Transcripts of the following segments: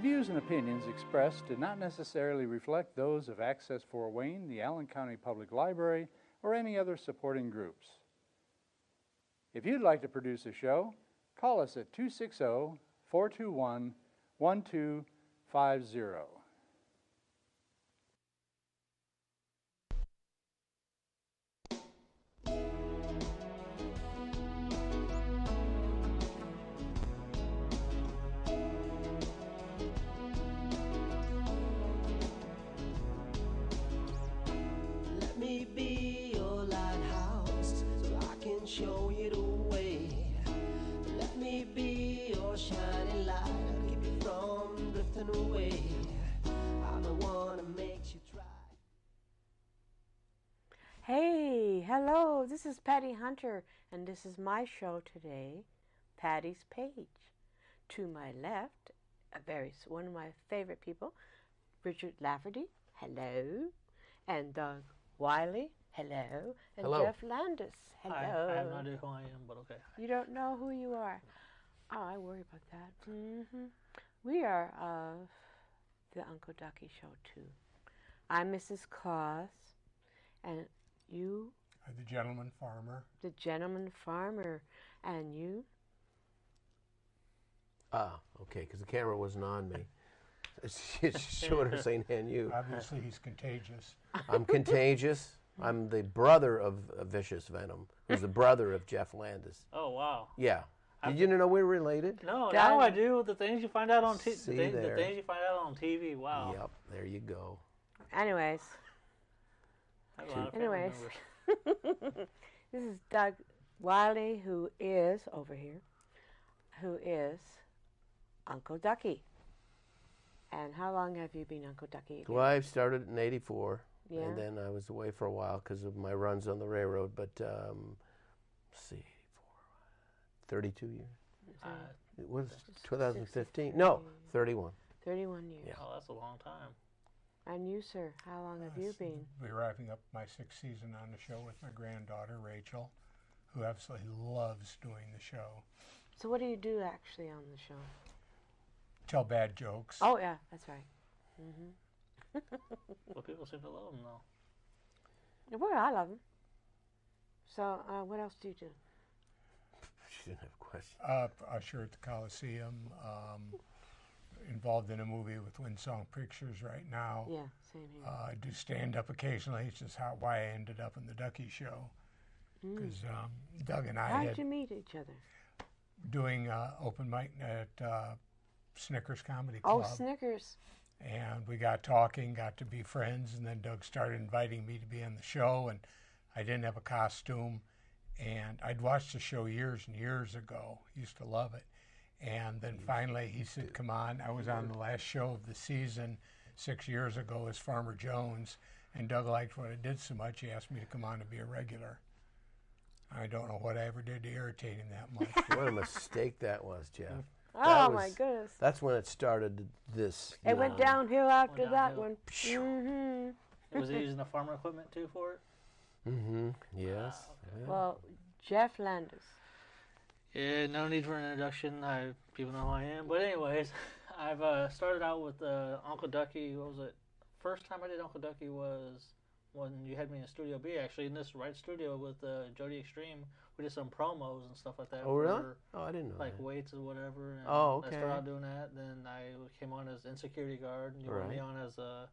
views and opinions expressed do not necessarily reflect those of Access Fort Wayne, the Allen County Public Library, or any other supporting groups. If you'd like to produce a show, call us at 260-421-1250. Show you the way. Let me be your shining light. I'll keep you from drifting away. I'm the one that makes you try. Hey, hello, this is Patty Hunter, and this is my show today, Patty's Page. To my left, one of my favorite people, Richard Lafferty, hello, and Doug Wylie, hello, and hello. Jeff Landis, hello. I have no idea who I am, but okay. You don't know who you are. Oh, I worry about that. We are the Uncle Ducky Show, too. I'm Mrs. Claus, and you? The Gentleman Farmer. The Gentleman Farmer, and you? Okay, because the camera wasn't on me. It's shorter saying, and you. Obviously, he's contagious. I'm contagious. I'm the brother of Vicious Venom, who's the brother of Jeff Landis. Oh, wow. Yeah. Did you know we're related? No, now I do. The things you find out on TV. See the there. things you find out on TV, wow. Yep, there you go. Anyways. I have a lot of family members. This is Doug Wylie, who is, over here, who is Uncle Ducky. And how long have you been Uncle Ducky? Well, I started in '84. Yeah. And then I was away for a while because of my runs on the railroad. But, let's see, 32 years. It was 2015. No, 31. 31 years. Yeah. Oh, that's a long time. And you, sir, how long have you been? We're wrapping up my 6th season on the show with my granddaughter, Rachel, who absolutely loves doing the show. So what do you do actually on the show? Tell bad jokes. Oh, yeah, that's right. Mm-hmm. Well, people seem to love them, though. Well, I love them. So, what else do you do? She didn't have a question. Usher at the Coliseum. Involved in a movie with Winsong Pictures right now. Yeah, same here. I do stand-up occasionally. It's just why I ended up in the Ducky Show. Because Doug and I How did you meet each other? Doing open mic at Snickers Comedy Club. Oh, Snickers. And we got talking, got to be friends, and then Doug started inviting me to be on the show, and I didn't have a costume, and I'd watched the show years and years ago, used to love it, and then finally he said, come on. I was on the last show of the season 6 years ago as Farmer Jones, and Doug liked what I did so much, he asked me to come on and be a regular. I don't know what I ever did to irritate him that much. What a mistake that was, Jeff. My goodness. That's when it started this. It went downhill after that one. Was he using the farmer equipment, too, for it? Yes. Okay. Yeah. Well, Jeff Landis. Yeah, no need for an introduction. People know who I am. But anyways, I've started out with Uncle Ducky. What was it? First time I did Uncle Ducky was when you had me in Studio B, actually, in this right studio with Jody Extreme. We did some promos and stuff like that. Oh, really? Oh, I didn't know like that. weights or whatever. And Oh, okay. I started out doing that. Then I came on as insecurity guard. And you wanted me on as to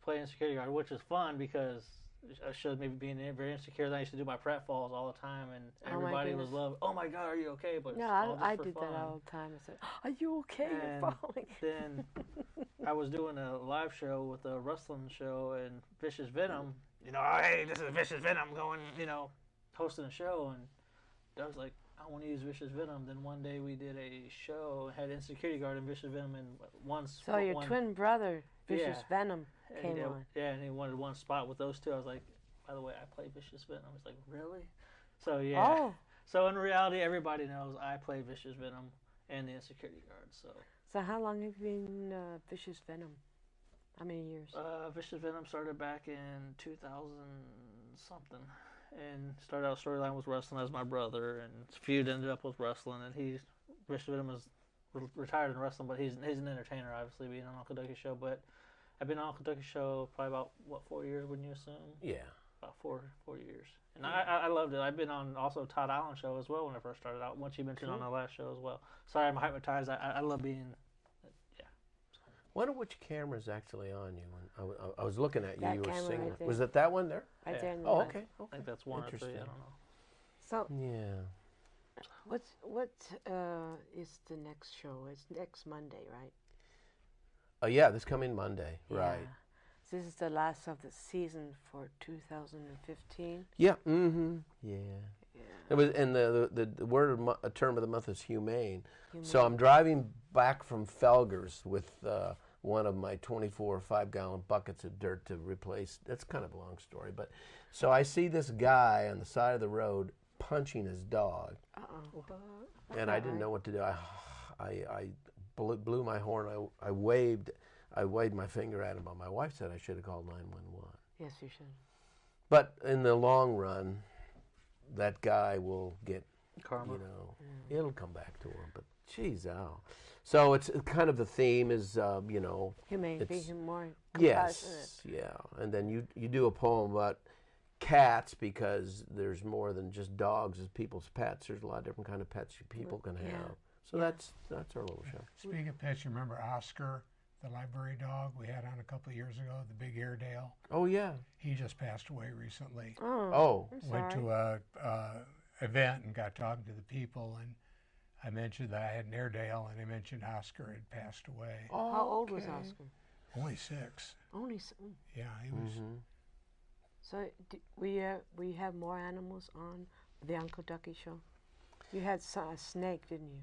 play insecurity guard, which is fun because I showed maybe being very insecure. Then I used to do my pratfalls all the time, and everybody was loving. Oh my God, are you okay? But no, I did that all the time. I said, "Are you okay? You're falling." Then I was doing a live show with a wrestling show and Vicious Venom. Hey, this is Vicious Venom going, hosting a show, and Doug's like, I want to use Vicious Venom. Then one day we did a show, had Insecurity Guard and Vicious Venom in one spot. So your twin brother, Vicious Venom, came on. Yeah, and he wanted one spot with those two. I was like, by the way, I play Vicious Venom. He's like, really? So, yeah. Oh. So in reality, everybody knows I play Vicious Venom and the Insecurity Guard. So how long have you been Vicious Venom? How many years? Vicious Venom started back in 2000-something. And started out storyline with wrestling as my brother, and feud ended up with wrestling. And Vicious Venom is retired in wrestling, but he's an entertainer, obviously, being on Uncle Ducky show. But I've been on Uncle Ducky show probably about, 4 years, wouldn't you assume? Yeah. About four years. And I loved it. I've been on also Todd Allen show as well when I first started out, once you mentioned on the last show as well. Sorry, I'm hypnotized. I love being, yeah. Wonder which camera's actually on you. When I was looking at you, That you were camera singing. right there. Was it that one there? Right there in the Oh, front. okay. I think that's one or three, I Interesting. don't know. So, Yeah. what is the next show? It's next Monday, right? Yeah, this coming Monday, right. Yeah. So this is the last of the season for 2015. Yeah, mm-hmm, yeah. Yeah. It was, and the word of term of the month is humane. So Humane. I'm driving back from Felger's with one of my 24 5-gallon buckets of dirt to replace. That's kind of a long story, but so I see this guy on the side of the road punching his dog, and I didn't know what to do. I blew my horn. I waved my finger at him, but my wife said I should have called 911. Yes, you should. But in the long run, that guy will get Karma. You know, it'll come back to him. But geez, so it's kind of the theme is you know, Humane, it's- be more compassionate. yes, yeah, and then you do a poem about cats because there's more than just dogs as people's pets. There's a lot of different kind of pets people can have. Yeah. So that's our little show. Speaking of pets, you remember Oscar, the library dog we had on a couple of years ago, the big Airedale? Oh yeah. He just passed away recently. Oh. I'm Went sorry. to a event and got talking to the people, and I mentioned that I had an Airedale, and I mentioned Oscar had passed away. How old was okay. Oscar? Only 6. Only. Yeah, he was. Mhm. So we have more animals on the Uncle Ducky show. You had a snake, didn't you,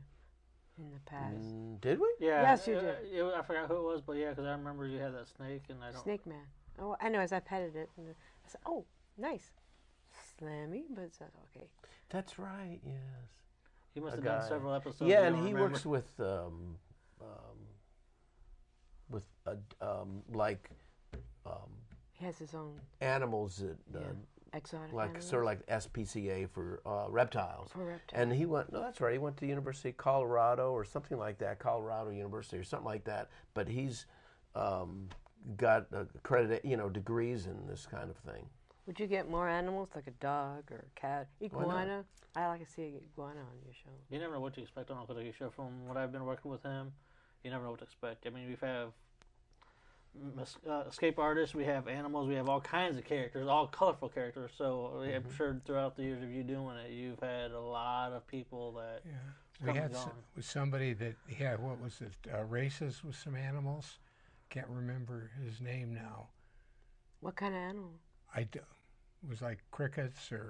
in the past? Did we? Yeah. Yes, you did. I forgot who it was, but yeah, because I remember you had that snake, and I don't. Snake Man. Oh, I know. As I petted it, and I said, "Oh, nice, Slammy," but it's okay. That's right. Yes. You must A have done guy. several episodes. Yeah, you and don't he remember. works with like He has his own animals that exotic like animals. sort of like SPCA for reptiles. For reptiles. And he went. No, that's right. He went to the University of Colorado or something like that, Colorado University or something like that. But he's got accredited, degrees in this kind of thing. Would you get more animals like a dog or a cat, not? iguana? I like to see an iguana on your show. You never know what to expect on Uncle Ducky show. From what I've been working with him, you never know what to expect. I mean, we have escape artists, we have animals, we have all kinds of characters, all colorful characters. So I'm sure throughout the years of you doing it, you've had a lot of people that. Yeah. come We had and gone. with somebody that had, what was it, races with some animals. Can't remember his name now. What kind of animal? It was like crickets or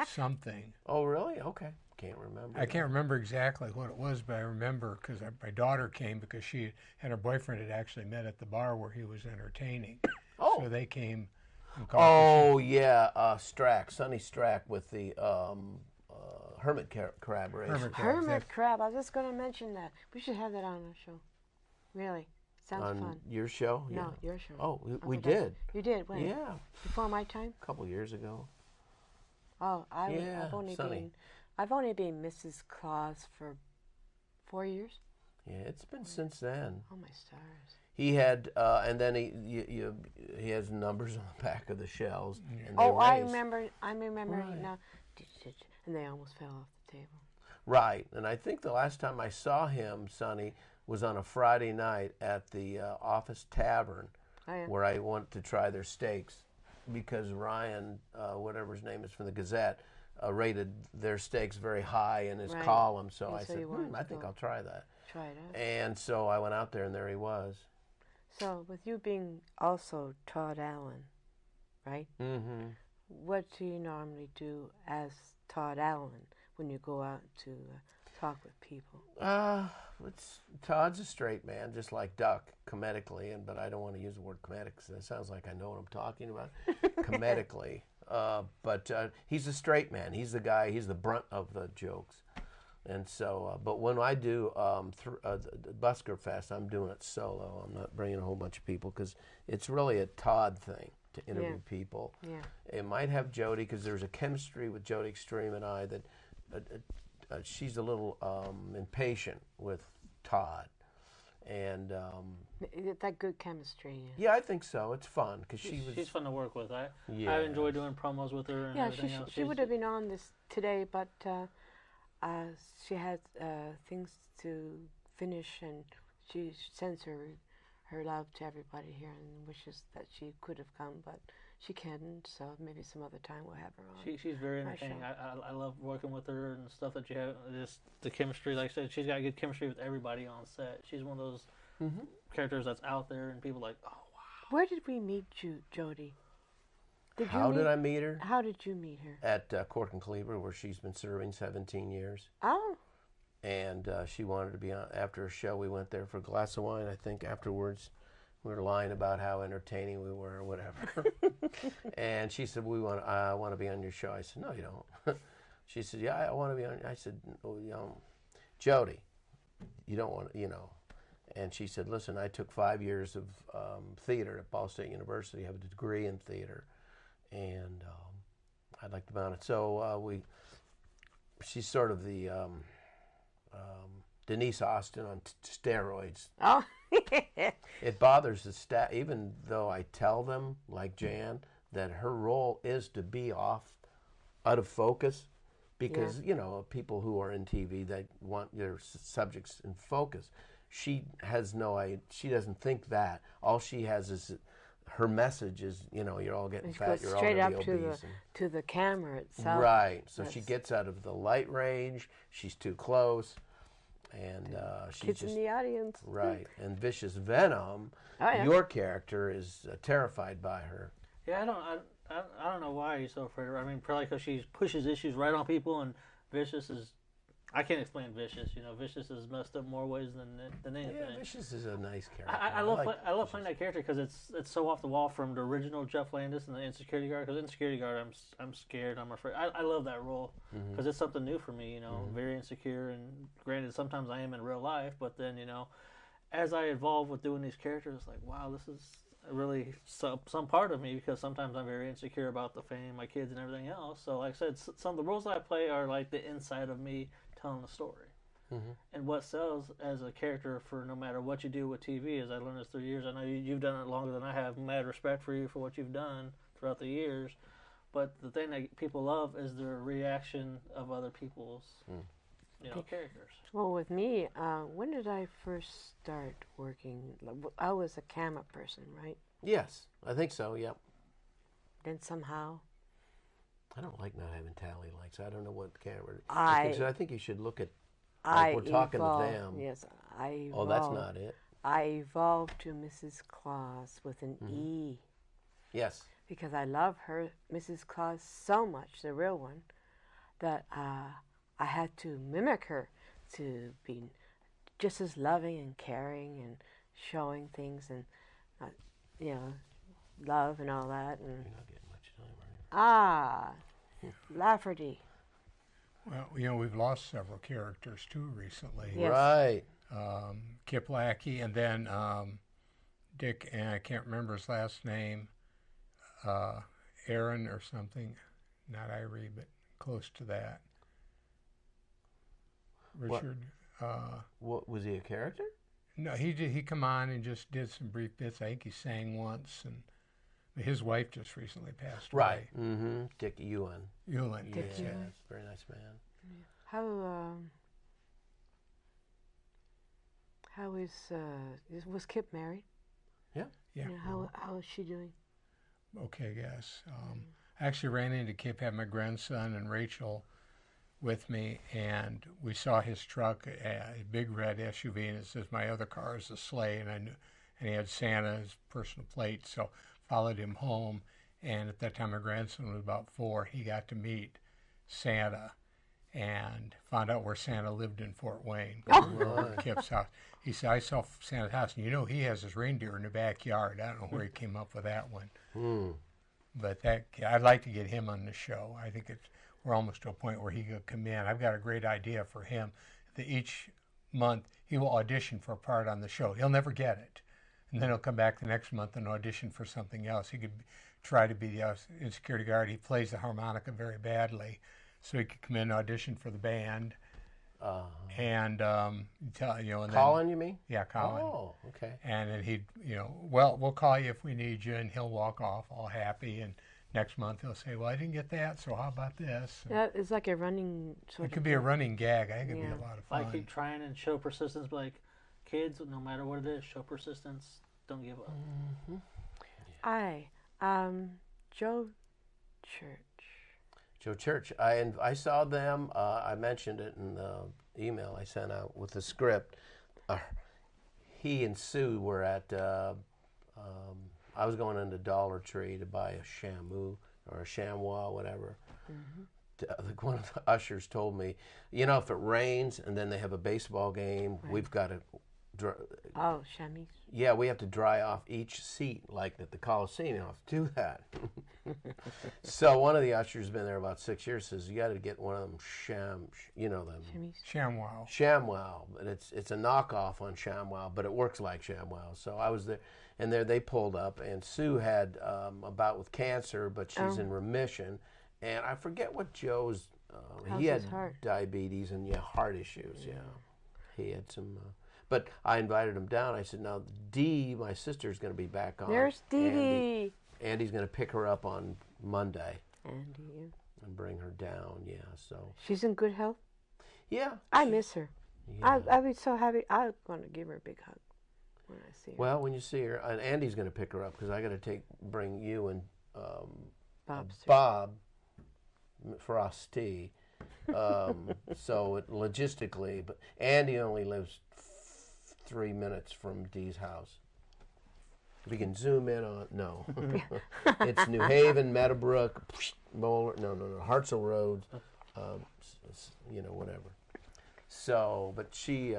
something. Oh, really? Okay. Can't remember. I can't remember exactly what it was, but I remember because my daughter came because she and her boyfriend had actually met at the bar where he was entertaining. Oh. So they came and called. Oh yeah, Sonny Strack with the hermit crab race. Hermit crab. I was just going to mention that. We should have that on our show. Really. Sounds On fun. your show? Yeah. No, your show. Oh, we Uncle did. Ducky. You did? When? Yeah, Before my time? a couple years ago. Oh, Yeah, I've only been Mrs. Claus for 4 years. Yeah, it's been since then. Oh my stars! He had, and then he has numbers on the back of the shells. And they Oh, I race. remember. Right. Now. And they almost fell off the table. Right, and I think the last time I saw him, Sonny, was on a Friday night at the Office Tavern, Oh, yeah. where I went to try their steaks, because Ryan, whatever his name is from the Gazette, rated their steaks very high in his Right. column. So And I so said, you wanted I to think go. I'll try that. Try it out. And so I went out there, and there he was. So, with you being also Todd Allen, right? Mm-hmm. What do you normally do as Todd Allen when you go out to talk with people? Todd's a straight man, just like Duck, comedically, but I don't want to use the word comedic because it sounds like I know what I'm talking about. Comedically. But he's a straight man. He's the guy, he's the brunt of the jokes. And so, but when I do the Busker Fest, I'm doing it solo. I'm not bringing a whole bunch of people because it's really a Todd thing to interview people. Yeah. It might have Jody because there's a chemistry with Jody Extreme and I that she's a little impatient with Todd. And that good chemistry. yeah, I think so. It's fun because she's fun to work with. I Yeah. enjoy doing promos with her and Yeah, everything else. she would have been on this today, but she had things to finish, and she sends her love to everybody here and wishes that she could have come, but she couldn't. So maybe some other time we'll have her on. She's very entertaining. I love working with her and stuff that you have. Just the chemistry, like I said, she's got good chemistry with everybody on set. She's one of those characters that's out there, and people are like, oh wow. Where did we meet you, Jody? How did I meet her? How did you meet her? At Cork and Cleaver, where she's been serving 17 years. Oh. And she wanted to be on. After a show, we went there for a glass of wine. I think afterwards, we were lying about how entertaining we were or whatever. And she said, I want to be on your show. I said, no, you don't. She said, yeah, I want to be on. I said, oh, Jody, you don't want to, And she said, listen, I took 5 years of theater at Ball State University. I have a degree in theater. And I'd like to be on it. So she's sort of the Denise Austin on steroids. Oh. It bothers the staff, even though I tell them, like Jan, that her role is to be out of focus, because people who are in TV, they want their subjects in focus. She has no idea. She doesn't think that. All she has is her message is, you're all getting fat. You're all straight going up to be obese. to the camera itself. Right. So she gets out of the light range. She's too close. And she's kids just in the audience. right. And Vicious Venom, your character is terrified by her. Yeah, I don't know why he's so afraid of her. I mean, probably because she pushes issues right on people, and Vicious is. I can't explain Vicious. Vicious is messed up more ways than anything. Yeah, Vicious is a nice character. I love playing that character because it's so off the wall from the original Jeff Landis and the Insecurity Guard. Because Insecurity Guard, I'm scared, I'm afraid. I love that role because it's something new for me. Very insecure, and granted, sometimes I am in real life. But then as I evolve with doing these characters, it's like, wow, this is really some part of me, because sometimes I'm very insecure about the fame, my kids, and everything else. So like I said, some of the roles I play are like the inside of me telling the story. And what sells as a character for no matter what you do with TV, as I learned this through years. I know you've done it longer than I have. Mad respect for you for what you've done throughout the years. But the thing that people love is the reaction of other people's characters. Well, with me, when did I first start working? I was a camera person, right? Yes, I think so, yep. Then somehow... I don't like not having tally lights. I don't know what camera... I think you should look at... Like we're talking evolved, to them. Yes, I evolved. Oh, that's not it. I evolved to Mrs. Claus with an E. Yes. Because I love her, Mrs. Claus, so much, the real one, that I had to mimic her to be just as loving and caring and showing things and, love and all that. And You're not getting much time, are you? Lafferty. Well, we've lost several characters too recently. Yes. Right. Kip Lackey, and then Dick, and I can't remember his last name, Aaron or something, not Irie, but close to that. Richard. What was he, a character? No, he come on and just did some brief bits. I think he sang once, and his wife just recently passed away. Mm-hmm. Dick Ewan. Ewan. Dick Yes, Ewan. very nice man. How was Kip married? Yeah. Yeah. How is she doing? Okay, yes. I actually ran into Kip, had my grandson and Rachel with me, and we saw his truck, a big red SUV, and it says, "My other car is a sleigh," and I knew, and he had Santa's personal plate, so followed him home, and at that time my grandson was about 4. He got to meet Santa and found out where Santa lived in Fort Wayne. We were over at Kip's house. He said, "I saw Santa's house, and he has his reindeer in the backyard." I don't know where he came up with that one. But I'd like to get him on the show. I think we're almost to a point where he could come in. I've got a great idea for him. That each month he will audition for a part on the show. He'll never get it. And then he'll come back the next month and audition for something else. He could try to be the Insecurity Guard. He plays the harmonica very badly. So he could come in and audition for the band. And tell you know, and Colin, you mean? yeah, Colin. Oh, okay. And then he'd, you know, well, we'll call you if we need you, and he'll walk off all happy. And next month he'll say, well, I didn't get that, so how about this? And That is like a running sort it could of be a running gag. I think it'd be Yeah. a lot of If I fun. keep trying and show persistence, like kids, no matter what it is, show persistence. Don't give up. Joe Church. Joe Church. I saw them. I mentioned it in the email I sent out with the script. He and Sue were at. I was going into Dollar Tree to buy a shamu or a chamois, whatever. One of the ushers told me, you know, if it rains and then they have a baseball game, we've got to. Oh, chamois. Yeah, we have to dry off each seat, like at the Coliseum. You don't have to do that. So one of the ushers, been there about 6 years, says you got to get one of them ShamWow. ShamWow, but it's a knockoff on ShamWow, but it works like ShamWow. So I was there, and there they pulled up, and Sue had a bout with cancer, but she's in remission, and I forget what Joe's. He had his heart? diabetes and heart issues. Yeah, he had some. But I invited him down. I said, now, Dee, my sister's going to be back on. There's Dee. Andy's going to pick her up on Monday Andy. and bring her down. Yeah, so. She's in good health. Yeah. I miss her. Yeah. I'll be so happy. I'm going to give her a big hug when I see her. Well, when you see her, and Andy's going to pick her up because I got to bring you and Bob Frosty. So logistically, but Andy only lives 3 minutes from Dee's house. We can zoom in on no. It's New Haven, Meadowbrook, Moeller, no, Hartsel Road, whatever. So, but she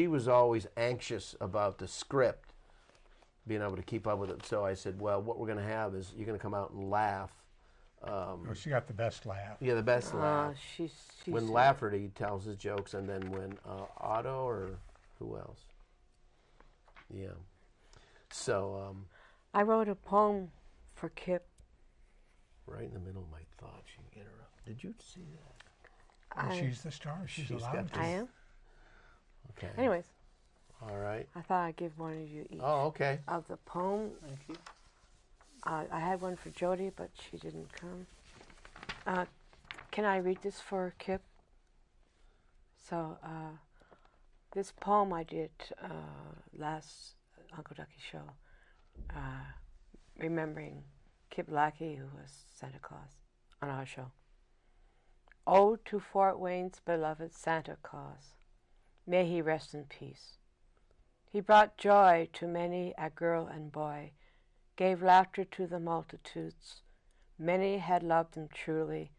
was always anxious about the script, being able to keep up with it. So I said, well, what we're going to have is you're going to come out and laugh. She got the best laugh. Yeah, the best laugh. She's When Lafferty tells his jokes, and then when Otto or who else? Yeah. So. I wrote a poem for Kip. Right in the middle of my thought, she interrupted. Did you see that? And she's the star. She's allowed to. I am. Okay. Anyways, All right. I thought I'd give one of you each Oh, okay. of the poem. Thank you. I had one for Jody, but she didn't come. Can I read this for Kip? So, this poem I did last Uncle Ducky show, remembering Kip Lackey, who was Santa Claus on our show. Ode to Fort Wayne's beloved Santa Claus. May he rest in peace. He brought joy to many a girl and boy, gave laughter to the multitudes. Many had loved him truly,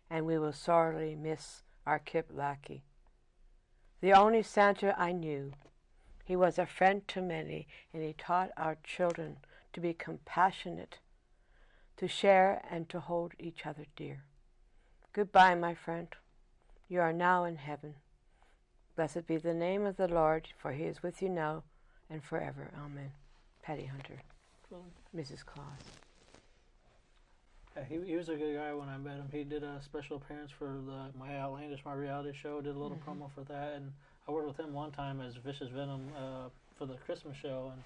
and we will sorely miss our Kip Lackey. The only Santa I knew, he was a friend to many, and he taught our children to be compassionate, to share and to hold each other dear. Goodbye, my friend. You are now in heaven. Blessed be the name of the Lord, for he is with you now and forever. Amen. Patty Hunter. Mrs. Claus. Yeah, he was a good guy when I met him. He did a special appearance for my Landis, my reality show. Did a little promo for that, and I worked with him one time as Vicious Venom for the Christmas show, and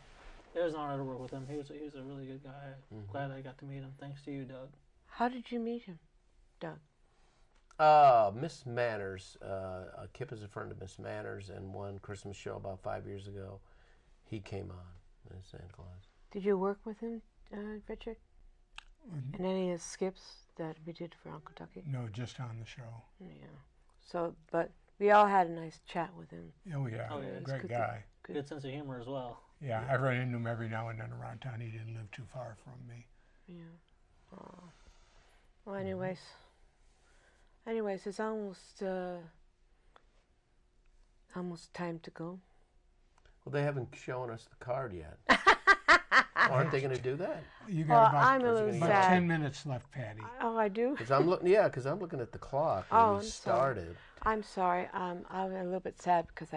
it was an honor to work with him. He was a really good guy. Glad I got to meet him. Thanks to you, Doug. How did you meet him, Doug? Miss Manners. Kip is a friend of Miss Manners, and one Christmas show about 5 years ago, he came on as Santa Claus. Did you work with him, Richard? In any of the skips that we did for Uncle Ducky? No, just on the show. Yeah. So, but we all had a nice chat with him. Oh, yeah. Oh, yeah, Great good guy. Good sense of humor as well. Yeah, I run into him every now and then around town. He didn't live too far from me. Yeah. Oh. Well, anyways, it's almost time to go. Well, they haven't shown us the card yet. Aren't they going to do that? You Well, got I'm a little about sad. 10 minutes left, Patty. Oh, I do? Because I'm looking. Yeah, because I'm looking at the clock when Oh, we I'm sorry. started. I'm sorry. I'm a little bit sad because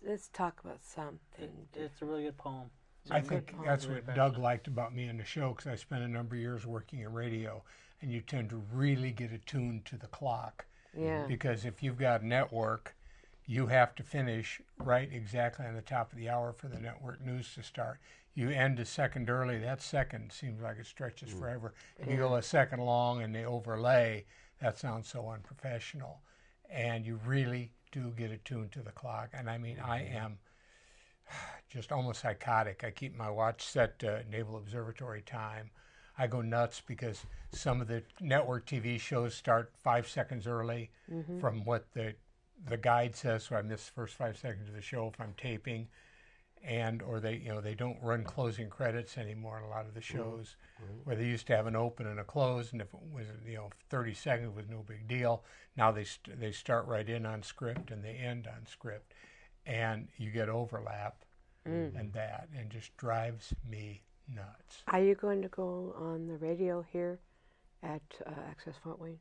let's talk about something. It's a really good poem. I think that's Really what Doug liked about me in the show, because I spent a number of years working in radio, and you tend to really get attuned to the clock. Yeah. Because if you've got a network, you have to finish right exactly on the top of the hour for the network news to start. You end a second early, that second seems like it stretches forever. If you go a second long and they overlay, that sounds so unprofessional. And you really do get attuned to the clock. And I mean, I am just almost psychotic. I keep my watch set to Naval Observatory time. I go nuts because some of the network TV shows start 5 seconds early from what the guide says, so I miss the first 5 seconds of the show if I'm taping, or they don't run closing credits anymore in a lot of the shows, where they used to have an open and a close, and if it was 30 seconds was no big deal. Now they start right in on script and they end on script, and you get overlap, and just drives me nuts. Are you going to go on the radio here at Access Fort Wayne?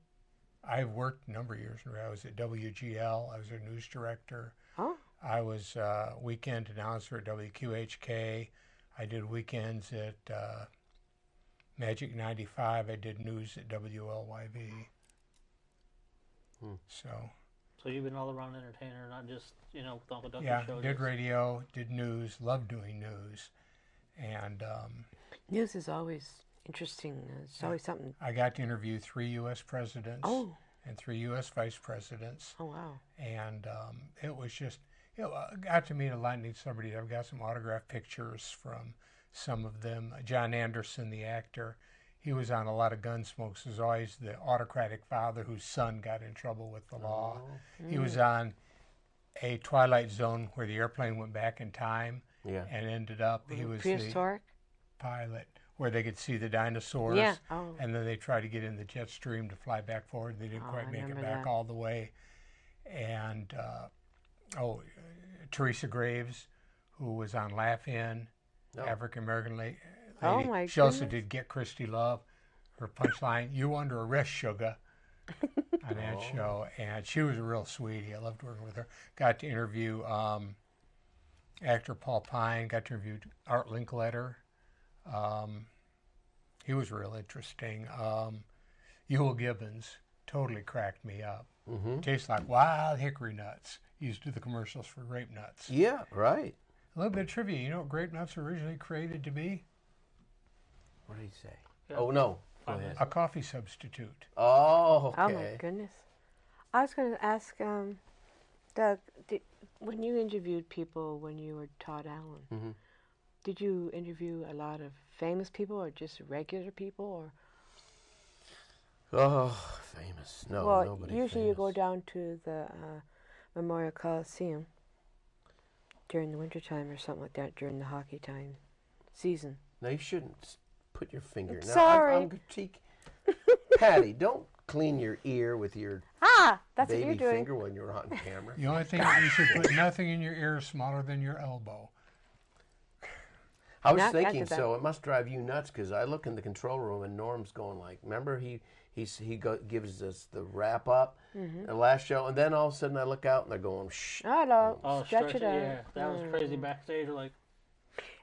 I've worked a number of years. I was at WGL. I was a news director. Oh. I was weekend announcer at WQHK. I did weekends at Magic 95. I did news at WLYV. So you've been all around entertainer, not just with all the Ducky yeah, shows. did radio, did news, loved doing news, and news is always interesting. It's always something. I got to interview 3 U.S. presidents and 3 U.S. vice presidents. Oh, wow. And it was just, I got to meet a lot of neat celebrities. I've got some autographed pictures from some of them. John Anderson, the actor, he was on a lot of Gunsmoke. He was always the autocratic father whose son got in trouble with the law. He was on a Twilight Zone where the airplane went back in time and ended up, he was prehistoric the pilot, where they could see the dinosaurs, and then they tried to get in the jet stream to fly back forward. They didn't quite make it back all the way. And Teresa Graves, who was on Laugh In, African American lady. Oh my She also goodness. did Get Christy Love. Her punchline, "You under arrest, sugar," on that show. And she was a real sweetie. I loved working with her. Got to interview actor Paul Pine. Got to interview Art Linkletter. He was real interesting. Ewell Gibbons totally cracked me up. Tastes like wild hickory nuts. Used to do the commercials for grape nuts. Yeah, right. A little bit of trivia. You know what grape nuts were originally created to be? What did he say? Yeah. Oh, no. Go ahead. A coffee substitute. Oh, okay. Oh, my goodness. I was going to ask, Doug, when you interviewed people when you were Todd Allen, did you interview a lot of famous people or just regular people? Or? Oh, famous. No, well, nobody usually famous. you go down to the Memorial Coliseum during the wintertime or something like that, during the hockey time season. No, you shouldn't put your finger. I'm Now, sorry. I'm critique. Patty, don't clean your ear with your That's what baby you're doing. finger when you're on camera. The only thing you should put nothing in your ear smaller than your elbow. I was Not thinking, after that. so it must drive you nuts because I look in the control room and Norm's going like, remember gives us the wrap up, the last show, and then all of a sudden I look out and they're going, shh. Hello, Oh, stretch it out. Yeah, that was crazy backstage. We're like,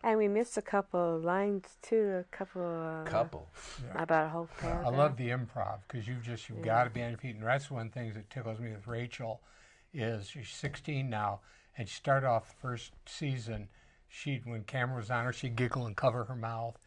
And we missed a couple of lines too, Couple. about a whole paragraph. I love the improv because you've got to be on your feet. And that's one of the things that tickles me with Rachel is she's 16 now, and she started off the first season. When camera was on her, she'd giggle and cover her mouth.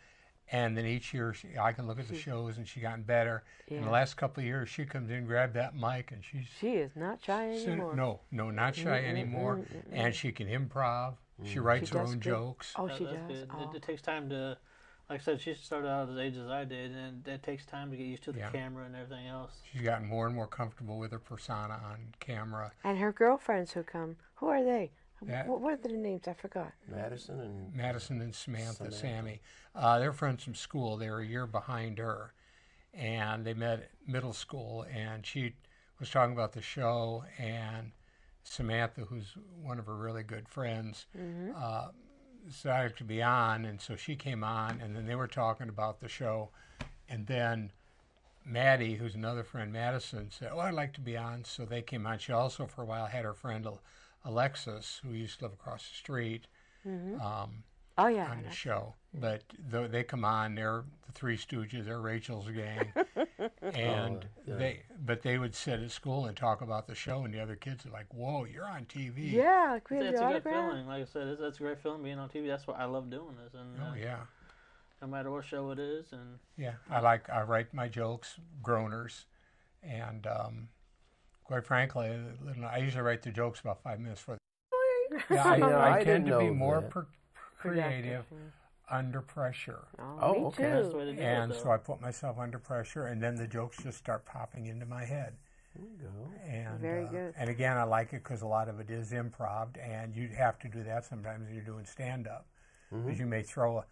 And then each year, I can look at the shows, and she gotten better. In the last couple of years, she comes in, grab that mic, and She is not shy anymore. No, not shy anymore. And she can improv. She writes her own jokes. Oh, yeah, she that's does. good. Oh. It takes time to, like I said, she started out as age as I did, and it takes time to get used to the camera and everything else. She's gotten more and more comfortable with her persona on camera. And her girlfriends who come, who are they? That- What are the names? I forgot. Madison and Samantha. Sammy. They're friends from school. They were a year behind her. And they met at middle school. And she was talking about the show. And Samantha, who's one of her really good friends, decided to be on. And so she came on. And then they were talking about the show. And then Maddie, who's another friend, Madison, said, "Oh, I'd like to be on." So they came on. She also, for a while, had her friend Alexis, who used to live across the street. Oh, yeah. on the show. But they come on, they're the Three Stooges, they're Rachel's gang. And they would sit at school and talk about the show, and the other kids are like, whoa, you're on TV. Yeah, like we have It's your a good autograph. feeling. Like I said, it's a great feeling being on TV. That's what I love doing this. And Oh, yeah. no matter what show it is. And Yeah, I write my jokes, groaners, and quite frankly, I usually write the jokes about 5 minutes before. Yeah, I tend to be more creative under pressure. Oh, me okay. that's the too. way to do And it, so though. I put myself under pressure, and then the jokes just start popping into my head. There you go. And, Very good. And again, I like it because a lot of it is improv, and you have to do that sometimes when you're doing stand-up. Because you may throw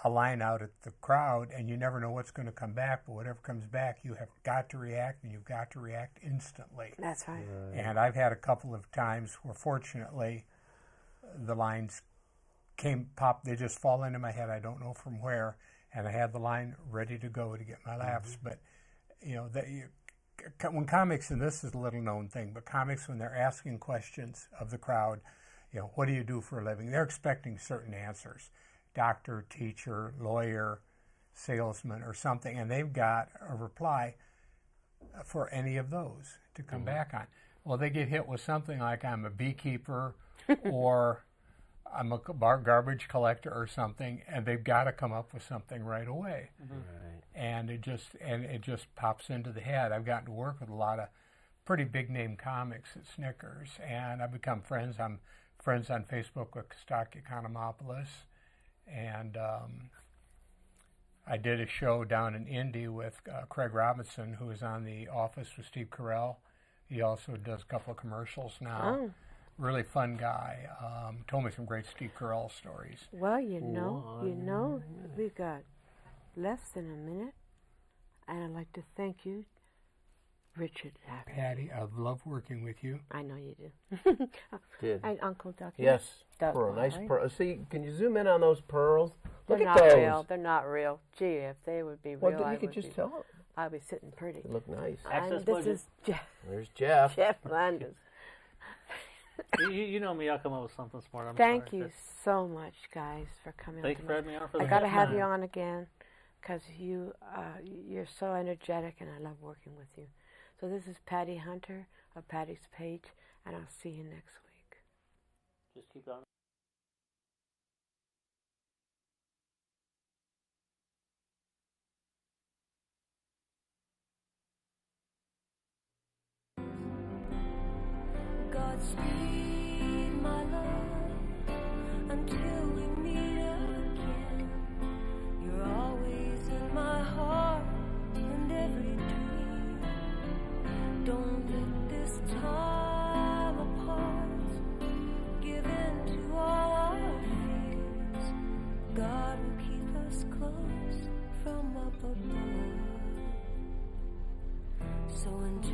a line out at the crowd, and you never know what's going to come back, but whatever comes back, you have got to react, and you've got to react instantly. That's right. And I've had a couple of times where, fortunately, the lines they just fall into my head. I don't know from where, and I have the line ready to go to get my laughs. But when comics, and this is a little known thing, but comics, when they're asking questions of the crowd, what do you do for a living? They're expecting certain answers: doctor, teacher, lawyer, salesman, or something, and they've got a reply for any of those to come back on. Well, they get hit with something like, I'm a beekeeper or I'm a garbage collector or something, and they've got to come up with something right away. Right. And it just pops into the head. I've gotten to work with a lot of pretty big name comics at Snickers, and I've become friends. I'm friends on Facebook with Kostaki Economopoulos, and I did a show down in Indy with Craig Robinson, who is on The Office with Steve Carell. He also does a couple of commercials now. Oh. Really fun guy. Told me some great Steve Carell stories. Well, you know, we've got less than a minute, and I'd like to thank you, Richard Lafferty. Patty, I've loved working with you. I know you do. Did. And Uncle Ducky. Yes. Duck, Pearl, nice right? pearl. See, can you zoom in on those pearls? They're Look not at those. real. They're not real. Gee, if they would be real, Well, I you could would just be, tell. I'd be sitting pretty. They look nice. Access And this budget. is There's Jeff. Jeff Landis. you know me, I'll come up with something smart. I'm Thank sorry. you so much, guys, for coming. Thank you for having me on for the I got to first have time. you on again because you're so energetic, and I love working with you. So this is Patty Hunter of Patty's Page, and I'll see you next week. Just keep on. Godspeed, my love, until we meet again. You're always in my heart and every dream. Don't let this time apart give in to all our fears. God will keep us close from up above. So until